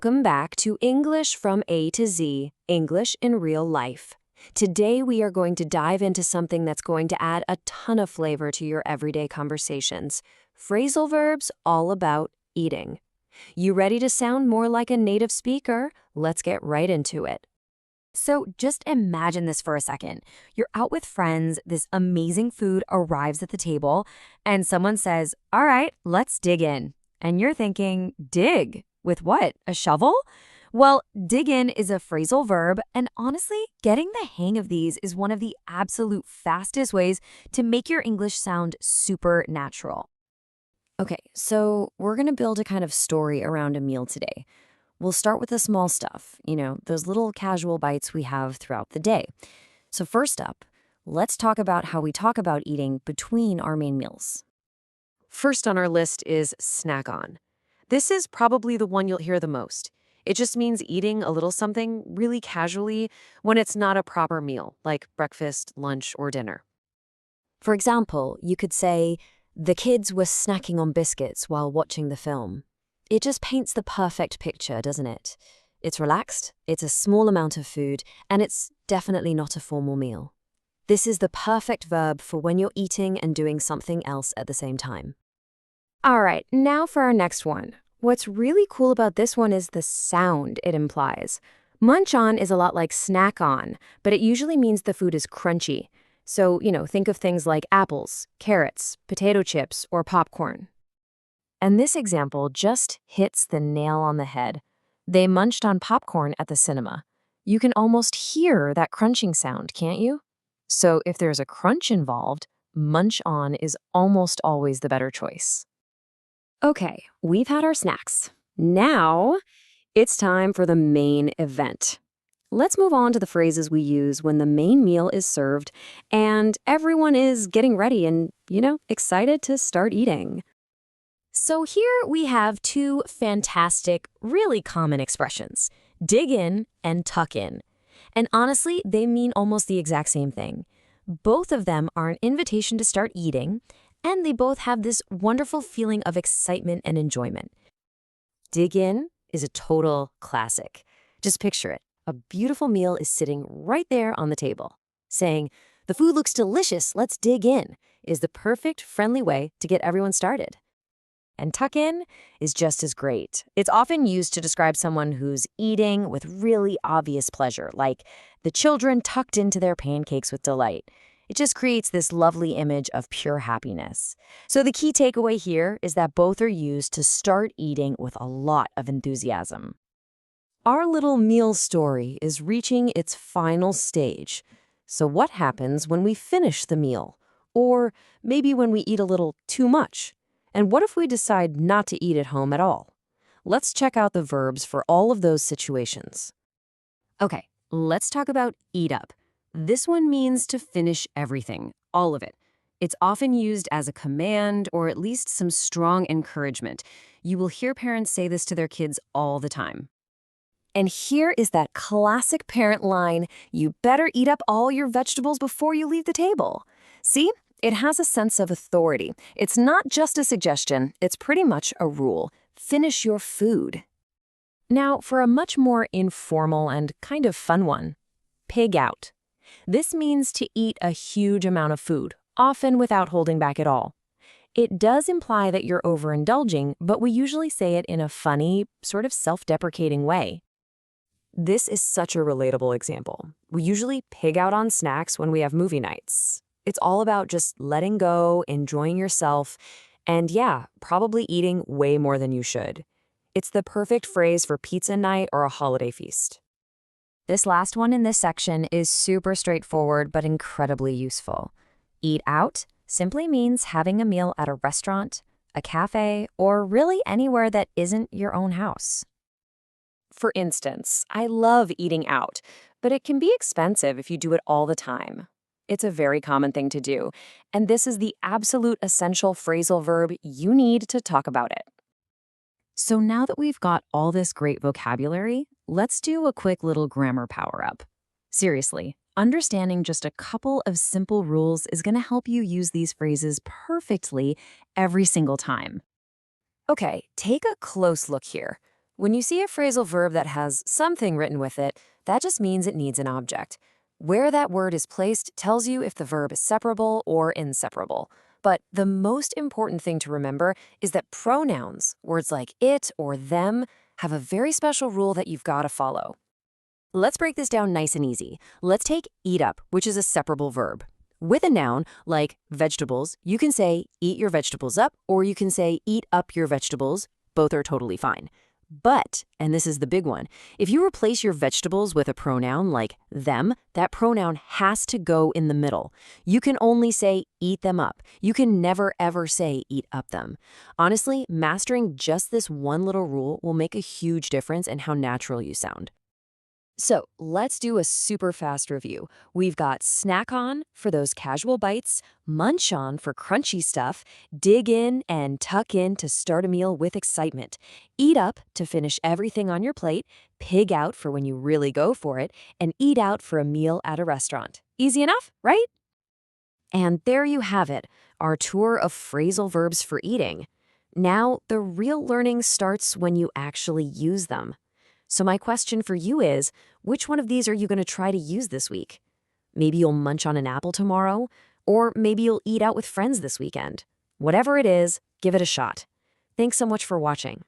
Welcome back to English from A to Z, English in real life. Today we are going to dive into something that's going to add a ton of flavor to your everyday conversations. Phrasal verbs all about eating. You ready to sound more like a native speaker? Let's get right into it. So just imagine this for a second. You're out with friends, this amazing food arrives at the table, and someone says, "All right, let's dig in." And you're thinking, dig? With what? A shovel? Well, dig in is a phrasal verb, and honestly, getting the hang of these is one of the absolute fastest ways to make your English sound super natural. Okay, so we're going to build a kind of story around a meal today. We'll start with the small stuff, those little casual bites we have throughout the day. So first up, let's talk about how we talk about eating between our main meals. First on our list is snack on. This is probably the one you'll hear the most. It just means eating a little something really casually when it's not a proper meal, like breakfast, lunch, or dinner. For example, you could say, "The kids were snacking on biscuits while watching the film." It just paints the perfect picture, doesn't it? It's relaxed, it's a small amount of food, and it's definitely not a formal meal. This is the perfect verb for when you're eating and doing something else at the same time. All right, now for our next one. What's really cool about this one is the sound it implies. Munch on is a lot like snack on, but it usually means the food is crunchy. So, think of things like apples, carrots, potato chips, or popcorn. And this example just hits the nail on the head. They munched on popcorn at the cinema. You can almost hear that crunching sound, can't you? So if there's a crunch involved, munch on is almost always the better choice. Okay, we've had our snacks. Now it's time for the main event. Let's move on to the phrases we use when the main meal is served and everyone is getting ready and, excited to start eating. So here we have two fantastic, really common expressions, dig in and tuck in. And honestly, they mean almost the exact same thing. Both of them are an invitation to start eating, and they both have this wonderful feeling of excitement and enjoyment. Dig in is a total classic. Just picture it. A beautiful meal is sitting right there on the table. Saying, "The food looks delicious, let's dig in," is the perfect, friendly way to get everyone started. And tuck in is just as great. It's often used to describe someone who's eating with really obvious pleasure, like the children tucked into their pancakes with delight. It just creates this lovely image of pure happiness. So the key takeaway here is that both are used to start eating with a lot of enthusiasm. Our little meal story is reaching its final stage. So what happens when we finish the meal? Or maybe when we eat a little too much? And what if we decide not to eat at home at all? Let's check out the verbs for all of those situations. Okay, let's talk about eat up. This one means to finish everything, all of it. It's often used as a command or at least some strong encouragement. You will hear parents say this to their kids all the time. And here is that classic parent line, "You better eat up all your vegetables before you leave the table." See? It has a sense of authority. It's not just a suggestion, it's pretty much a rule. Finish your food. Now, for a much more informal and kind of fun one, pig out. This means to eat a huge amount of food, often without holding back at all. It does imply that you're overindulging, but we usually say it in a funny, sort of self-deprecating way. This is such a relatable example. We usually pig out on snacks when we have movie nights. It's all about just letting go, enjoying yourself, and probably eating way more than you should. It's the perfect phrase for pizza night or a holiday feast. This last one in this section is super straightforward but incredibly useful. Eat out simply means having a meal at a restaurant, a cafe, or really anywhere that isn't your own house. For instance, I love eating out, but it can be expensive if you do it all the time. It's a very common thing to do, and this is the absolute essential phrasal verb you need to talk about it. So now that we've got all this great vocabulary, let's do a quick little grammar power-up. Seriously, understanding just a couple of simple rules is going to help you use these phrases perfectly every single time. Okay, take a close look here. When you see a phrasal verb that has something written with it, that just means it needs an object. Where that word is placed tells you if the verb is separable or inseparable. But the most important thing to remember is that pronouns, words like it or them, have a very special rule that you've got to follow. Let's break this down nice and easy. Let's take eat up, which is a separable verb. With a noun, like vegetables, you can say eat your vegetables up, or you can say eat up your vegetables. Both are totally fine. But, and this is the big one, if you replace your vegetables with a pronoun like them, that pronoun has to go in the middle. You can only say eat them up. You can never ever say eat up them. Honestly, mastering just this one little rule will make a huge difference in how natural you sound. So let's do a super fast review. We've got snack on for those casual bites, munch on for crunchy stuff, dig in and tuck in to start a meal with excitement, eat up to finish everything on your plate, pig out for when you really go for it, and eat out for a meal at a restaurant. Easy enough, right? And there you have it, our tour of phrasal verbs for eating. Now, the real learning starts when you actually use them. So my question for you is, which one of these are you going to try to use this week? Maybe you'll munch on an apple tomorrow, or maybe you'll eat out with friends this weekend. Whatever it is, give it a shot. Thanks so much for watching.